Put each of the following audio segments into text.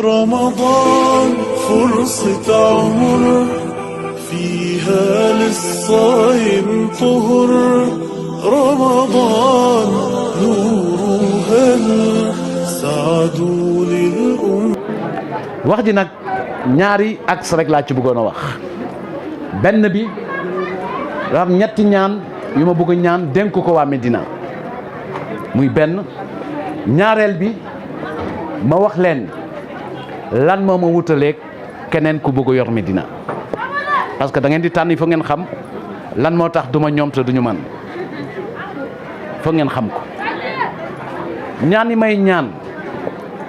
رمضان فرصة عمر فيها للصائم طهر رمضان نور هل سعد للأمة. wax ji nag ñaari axe rek laa ci bëggoon a wax benn bi dafa am ñetti ñaan yu ma bëgg ñaan dénk ko waa Médina muy benn ñaareel bi ma wax leen lan moo ma wutaleeg keneen ku bëgg a yor Médina parce que da ngeen di tànn il faut ngeen xam lan moo tax duma ñoom te duñu man foog ngeen xam ko ñaan yi may ñaan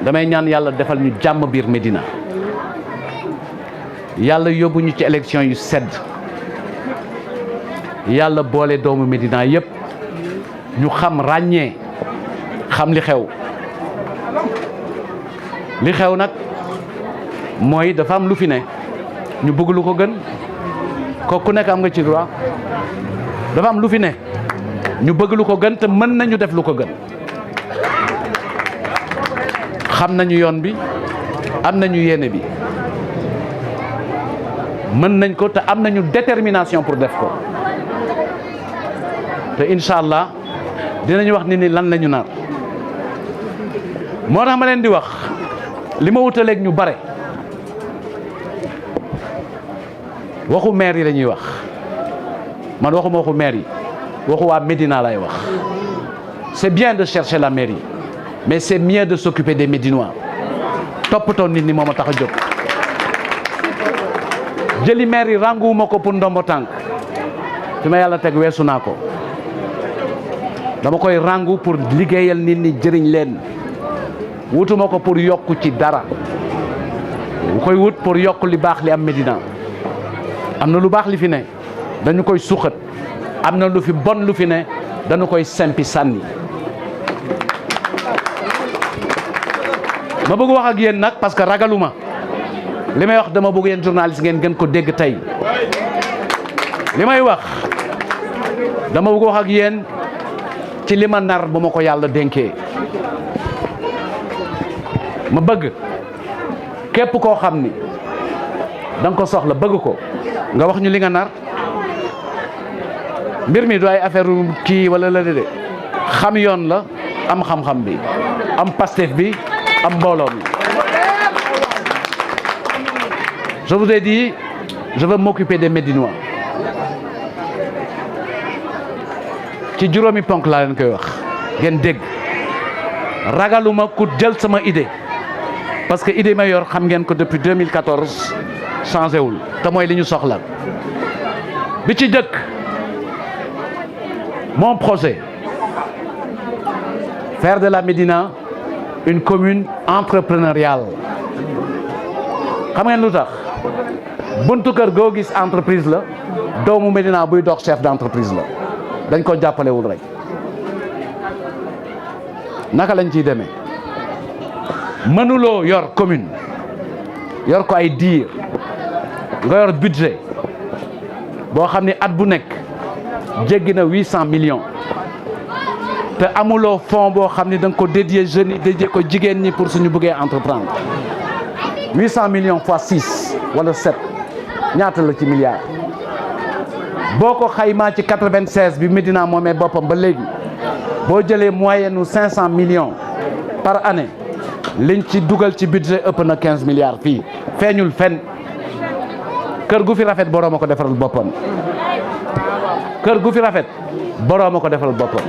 damay ñaan yàlla defal ñu jàmm biir Médina yàlla yóbbu ñu ci élection yu sedd yàlla boole doomu Médina yépp ñu xam ràññee xam li xew nag mooy dafa am lu fi ne ñu bëgg lu ko gën ko ku nekk am nga ci droit dafa am lu fi ne ñu bëgg lu ko gën te mën nañu def lu ko gën xam nañu yoon bi am nañu yéene bi mën nañ ko te am nañu détermination pour def ko te incha allah dinañu wax nit ñi lan la ñu nar moo tax ma leen di wax li ma wutaleeg ñu bare waxu maire yi la ñuy wax man waxuma waxu maire yi waxu waa Médina lay wax c'est bien de chercher la mairie mais c'est mieux de s'occuper des Médinois toppatoo nit ñi moo ma tax a jóg jëli maire yi rànguwuma ko pour ndombo tànk fi ma yàlla teg weesu naa ko dama koy ràngu pour liggéeyal nit ñi jëriñ leen wutuma ko pour yokku ci dara bu koy wut pour yokk li baax li am Médina am na lu baax li fi ne dañu koy suuxat am na lu fi bon lu fi ne dañu koy sempi sànni ma bëgg wax ak yéen nag parce que ragaluma li may wax dama bëgg yéen journaliste ngeen gën ko dégg tey li may wax dama bëgg wax ak yéen ci li ma nar bu ma ko yàlla dénkee ma bëgg képp koo xam ni da nga ko soxla bëgg ko nga wax ñu li nga nar mbir mi du ay affaire kii wala la de xam yoon la am xam-xam bi am Pastef bi am mbooloo mi je vous ai dit je veux m'occuper des Médinois ci juróomi ponk laa leen koy wax ngeen dégg ragaluma ku jël sama idée parce que idée ma yor xam ngeen ko depuis 2014 changé wul te mooy li ñu soxla bi ci jëkk mon projet faire de la Médina une commune entrepreneuriale xam ngeen lu tax buntu kër goo gis entreprise la doomu Médina buy dox chef d'entreprise la dañ ko jàppalewul rek naka lañ ciy demee mënuloo yor commune yor ko ay diir nga yor budget boo xam ne at bu nekk jéggi na 800 millions te amuloo fonds boo xam ne da nga ko dédié jeunes yi dédié ko jigéen ñi pour suñu bëggee entreprendre 800 millions fois 6 wala 7 ñaata la ci milliards boo ko xaymaa ci 96 bi Médina moomee boppam ba léegi boo jëlee moyenne nu 500 millions par année liñ ci dugal ci budget ëpp na 15 milliards fii feeñul fen kër gu fi rafet boroom a ko defaral boppam kër gu fi rafet boroom a ko defaral boppam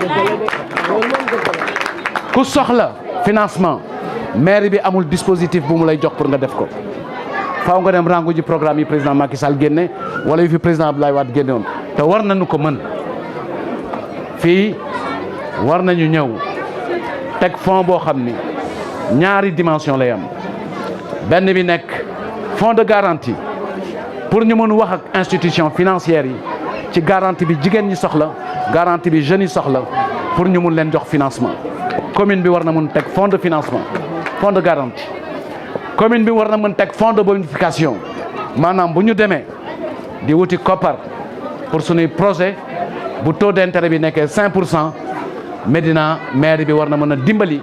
ku soxla financement mairie bi amul dispositif bu mu lay jox pour nga def ko faaw nga dem rangu ji programme yi président Macky Sall génne wala yu fi président Abdoulaye Wade génne woon te war nañu ko mën fii war nañu ñëw teg fonds boo xam ni ñaari dimension lay am benn bi nekk fonds de garantie pour ñu mën wax ak institution financière yi ci garantie bi jigéen ñi soxla garantie bi jeunes yi soxla pour ñu mun leen jox financement commune bi war na mën teg fonds de financement fonds de garantie commune bi war na mën teg fonds de bonification maanaam bu ñu demee di wuti koppar pour suñuy projet bu taux d'intérêt bi nekkee 5% Médina maire bi war na mën a dimbali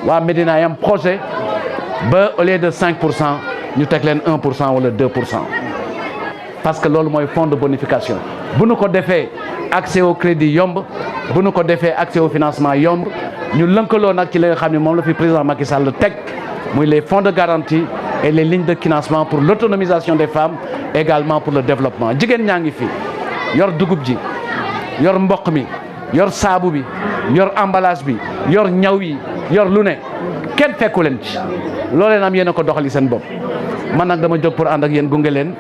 waa Médina yam projet ba au lieu de 5% ñu teg leen 1% wala 2%. parce que loolu mooy fonds de bonification bu nu ko defee accès au crédit yomb bu nu ko defee accès au financement yomb ñu lënkaloo nag ci li nga xam ne moom la fi président Macky Sall teg muy les fonds de garantie et les lignes de financement pour l'autonomisation des femmes, également pour le développement. jigéen ñaa ngi fi yor dugub ji yor mboq mi yor saabu bi yor emballage bi yor ñaw yi yor lu ne kenn fekku leen ci loo leen am yéen a ko doxali seen bopp man nag dama jóg pour ànd ak yéen gunge leen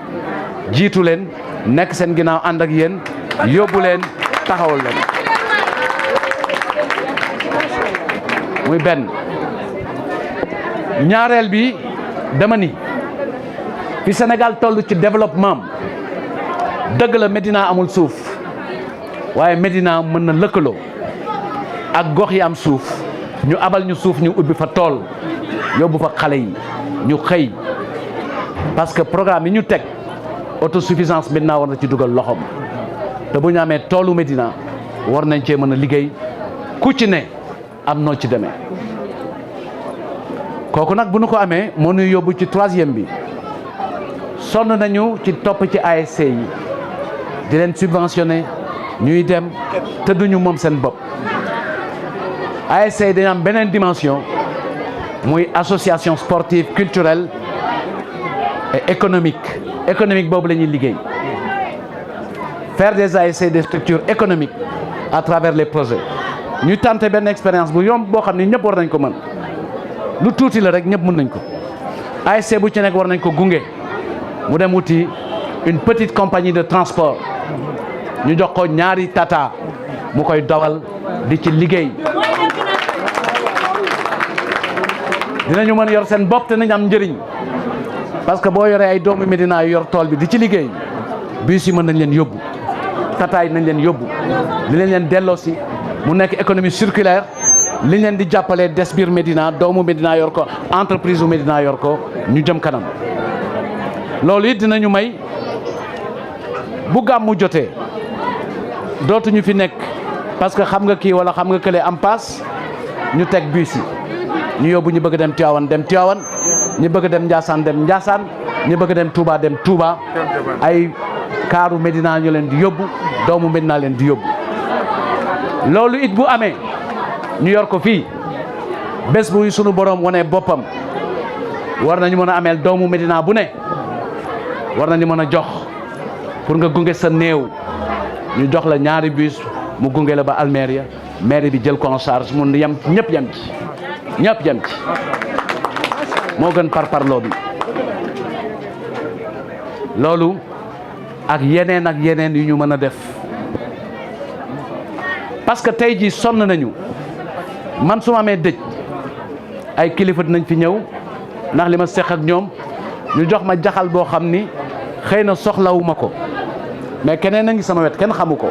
jiitu leen nekk seen ginnaaw ànd ak yéen yóbbu leen taxawal leen muy benn. ñaareel bi dama ni fi Sénégal toll ci développement dëgg la Médina amul suuf waaye Médina mën na lëkkaloo ak gox yi am suuf ñu abal ñu suuf ñu ubbi fa tool yóbbu fa xale yi ñu xëy parce que programme yi ñu teg autosuffisance Médina war na ci dugal loxoom te bu ñu amee toolu Médina war nañ cee mën a liggéey ku ci ne am noo ci demee kooku nag bu nu ko amee moo ñuy yóbbu ci troisième bi sonn nañu ci topp ci ASC yi di leen subventionné ñuy dem te duñu moom seen bopp ASC yi dañu am beneen dimension muy association sportive culturelle et économique boobu la ñuy liggéey faire des ASC des structures économiques à travers les projets ñu tenté benn expérience bu yomb boo xam ne ñëpp war nañ ko mën lu tuuti la rek ñëpp mën nañ ko ASC bu ci nekk war nañ ko gunge mu dem wuti une petite compagnie de transport ñu jox ko ñaari tata mu koy dawal di ci liggéey dinañu mën yor seen bopp te nañ am njëriñ parce que boo yoree ay doomu Médina yu yor tool bi di ci liggéey bus yi mën nañ leen yóbbu tata yi nañ leen yóbbu li leen delloo si mu nekk économie circulaire li leen di jàppalee des biir Médina doomu Médina yor ko entreprise u Médina yor ko ñu jëm kanam loolu it dinañu may bu gàmmu jotee dootuñu fi nekk parce que xam nga kii wala xam nga kële am paas ñu teg bus yi ñu yóbbu ñu bëgg dem Tivaouane ñu bëgg dem Ndiassane dem Ndiassane ñu bëgg dem Touba dem Touba ay kaaru Médina ñu leen di yóbbu doomu Médina leen di yóbbu loolu it bu amee ñu yor ko fii bés bu sunu borom wane boppam war nañu mën a ameel doomu Médina bu ne war nañu mën a jox pour nga gunge sa néew ñu jox la ñaari bus mu gunge la ba Almeria mairie bi jël ko en charge mun yem ñëpp yem ci moo gën parloo bi loolu ak yeneen yu ñu mën a def parce que tey jii sonn nañu man su ma amee dëj ay kilifa dinañ fi ñëw ndax li ma seq ak ñoom ñu jox ma jaxal boo xam ni xëy na soxlawuma ko mais keneen a ngi sama wet kenn xamu ko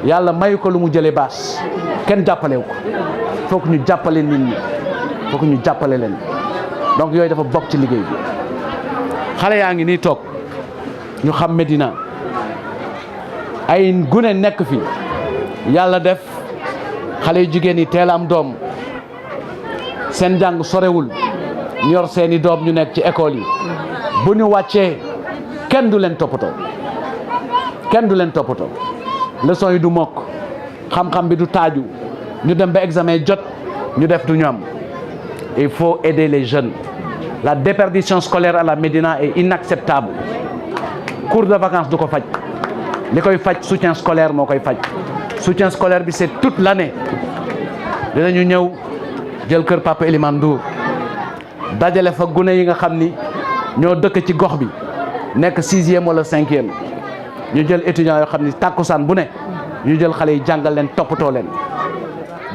yàlla mayu ko lu mu jëlee baas kenn jàppalewu ko foog ñu jàppale nit ñi foog ñu jàppale leen donc yooyu dafa bokk ci liggéey bi xale yaa ngi nii toog ñu xam Médina ay gune nekk fi yàlla def xale yu jigéen yi teel am doom seen jàng sorewul ñu yor seeni doom ñu nekk ci école yi bu ñu wàccee kenn du leen toppatoo leçon yi du mokk xam-xam bi du taaju ñu dem ba examen jot ñu def du ñu am il faut aider les jeunes la déperdition scolaire à la Médina est inacceptable cours de vacances du ko faj li koy faj soutien scolaire moo koy faj soutien scolaire bi c'est toute l'année dinañu ñëw jël kër Papa Elimane Ndour dajale fa gune yi nga xam ni ñoo dëkk ci gox bi nekk 6e wala 5e ñu jël étudiants yoo xam ni tàkkusaan bu ne ñu jël xale yi jàngal leen toppatoo leen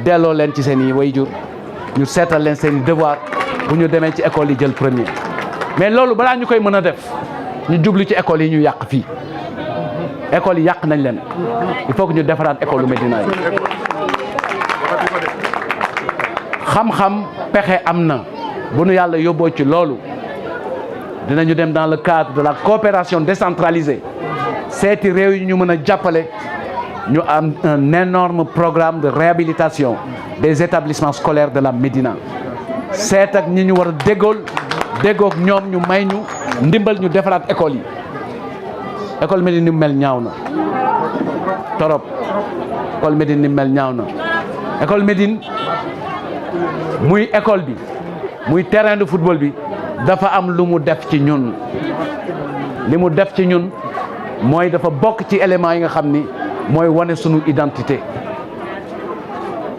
delloo leen ci seen i waajur ñu seetal leen seen i devoir bu ñu demee ci école yi jël premier mais loolu balaa ñu koy mën a def ñu jublu ci école yi ñu yàq fii école yi yàq nañ leen il faut que ñu defaraat école u Médina yi xam-xam pexe am na bu nu yàlla yóbboo ci loolu dinañu dem dans le cadre de la coopération décentralisée seeti réew yi ñu mën a jàppale ñu am un énorme programme de réhabilitation des établissements scolaires de la Médina seet ak ñi ñu war a déggoog ñoom ñu may ñu ndimbal ñu defaraat école yi. école Médine ni mel ñaaw na torop. école Médine ni mel ñaaw na. école Médine muy école bi muy terrain de football bi dafa am lu mu def ci ñun. li mu def ci ñun mooy dafa bokk ci éléments yi nga xam ni mooy wane sunu identité.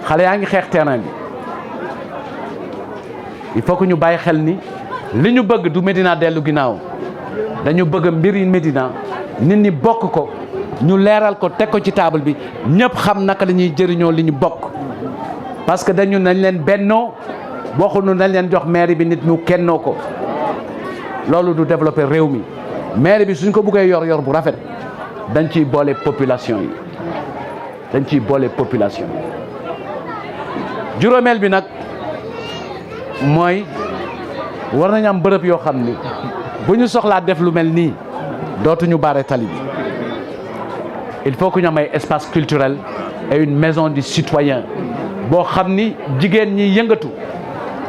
xale yaa ngi xeex terrain bi il faut que ñu bàyyi xel ni li ñu bëgg du Médina dellu ginnaaw dañu bëgg mbiri Médina nit ñi bokk ko ñu leeral ko teg ko ci table bi ñëpp xam naka la ñuy jëriñoo li ñu bokk. parce que dañu nañ leen bennoo waxuñu nañ leen jox mairie bi nit ñu kennoo ko loolu du développer réew mi. mairie bi suñ ko bëggee yor bu rafet dañ ciy boole population yi dañ ciy boole population yi. juróomeel bi nag mooy war nañ am bërëb yoo xam ni bu ñu soxlaa def lu mel nii dootuñu baare tali bi. il faut que ñu am ay espace culturel et une maison du citoyen boo xam ni jigéen ñi yëngatu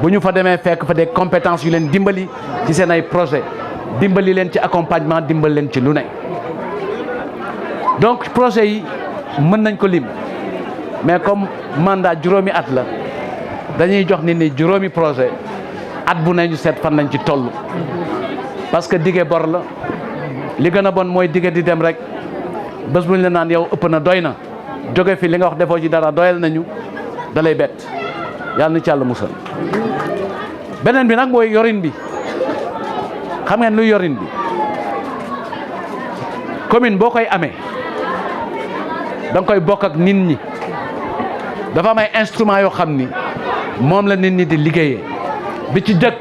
bu ñu fa demee fekk fa des compétences yu leen dimbali ci seen ay projet dimbali leen ci accompagnement dimbali leen ci lu ne. donc projet yi mën nañ ko lim mais comme mandat juróomi at la dañuy jox nit ñi juróomi projet at bu ne ñu seet fan lañ ci toll. parce que dige bor la li gën a bon mooy dige di dem rek bés bu ñu la naan yow ëpp na doy na jóge fi li nga wax defoo ci dara doyal nañu dalay bett yàlla na ci Yàlla musal. beneen bi nag mooy yorin bi. xam ngeen luy yorin bi commune boo koy amee da nga koy bokk ak nit ñi dafa am ay instruments yoo xam ni moom la nit ñi di liggéeyee bi ci jëkk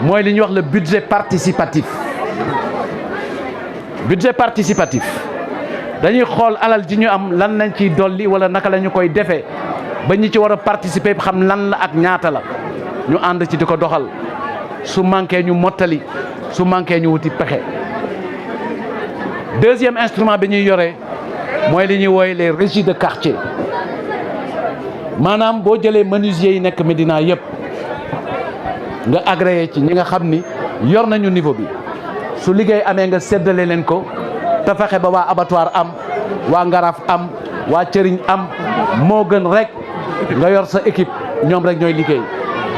mooy li ñuy wax le budget participatif. budget participatif dañuy xool alal ji ñu am lan lañ ciy dolli wala naka la ñu koy defee ba ñi ci war a participer xam lan la ak ñaata la ñu ànd ci di ko doxal. su manqué ñu mottali su manqué ñu wuti pexe. deuxième instrument bi ñuy yore mooy li ñuy wooye les régies de quartier maanaam boo jëlee menuisier yi nekk Médina yëpp nga agréé ci ñi nga xam ni yor nañu niveau bi su liggéey amee nga séddale leen ko te fexe ba waa abattoir am waa Ngaraaf am waa Cëriñ am moo gën rek nga yor sa équipe ñoom rek ñooy liggéey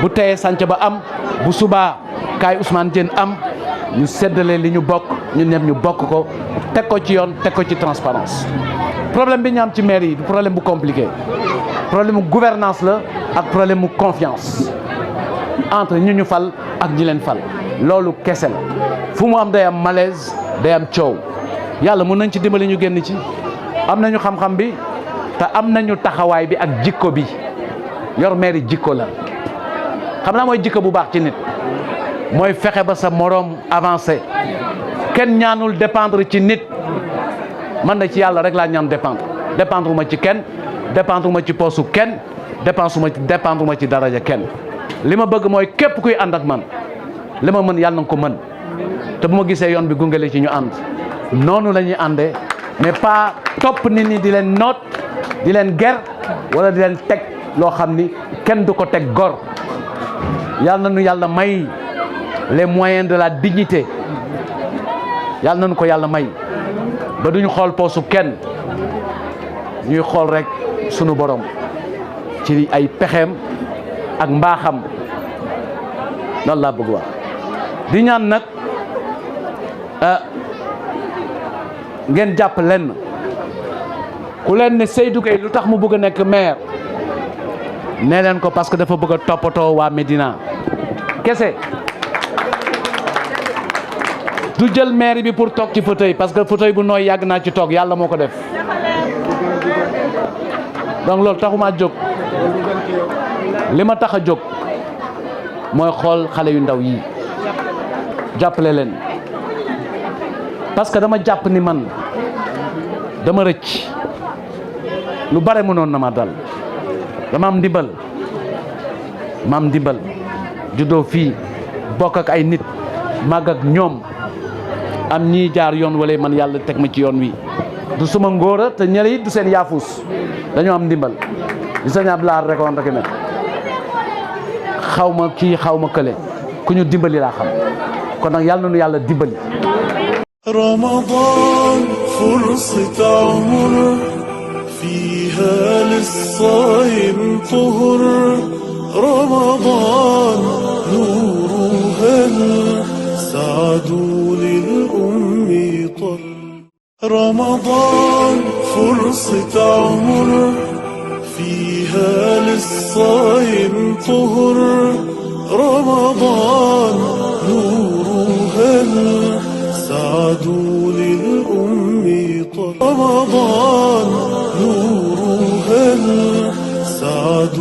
bu teyee sànc ba am bu subaa kaay Ousmane Diène am ñu séddale li ñu bokk ñun ñëpp ñu bokk ko teg ko ci yoon teg ko ci transparence problème bi ñu am ci mairie yi du problème bu compliqué problème mu gouvernance la ak problème mu confiance entre ñu fal ak ñi leen fal loolu kese la fu mu am day am malaise day am coow yàlla mën nañ ci dimbali ñu génn ci am nañu xam-xam bi te am nañu taxawaay bi ak jikko bi yor mairie jikko la xam naa mooy jikko bu baax ci nit mooy fexe ba sa moroom avancé kenn ñaanul dépendre ci nit man na ci yàlla rek laa ñaan dépendre ma ci kenn dépendre ma ci poosu kenn dépendre ma ci daraja kenn li ma bëgg mooy képp kuy ànd ak man li ma mën yàlla na ko mën te bu ma gisee yoon bi gungale ci ñu ànd noonu la ñuy àndee mais pas topp nit ñi di leen noot di leen ger wala di leen teg loo xam ni kenn du ko teg gor yàlla na nu yàlla may les moyens de la dignité yàlla nañu ko yàlla may ba duñu xool poosu kenn ñuy xool rek sunu borom ci ay pexeem ak mbaaxam loolu laa bëgg wax di ñaan nag ngeen jàpp lenn ku leen ne Seydou Gueye lu tax mu bëgg a nekk maire nee leen ko parce que dafa bëgg a toppatoo waa Médina kese du jël maire bi pour toog ci fauteuil parce que fauteuil bu nooy yàgg naa ci toog yàlla moo ko def donc loolu taxumaa jóg li ma tax a jóg mooy xool xale yu ndaw yi jàppale leen parce que dama jàpp ni man dama rëcc lu bare mënoon na ma dal dama am ndimbal juddoo fii bokk ak ay nit màgg ak ñoom am ñii jaar yoon wala man yàlla teg ma ci yoon wi du suma ngóora te ñële it du seen yaafus dañoo am ndimbal di sañ Abdoulaye rek woon rek ne xaw ma kii xaw ma kële ku ñu dimbali laa xam kon nag yàlla nañu yàlla dimbali. رمضان فرصة عمر فيها للصائم طهر رمضان نور هل سعد للأم طر رمضان فرصة عمر فيها للصائم طهر رمضان نور هل سعد للأم طر رمضان نور هل سعد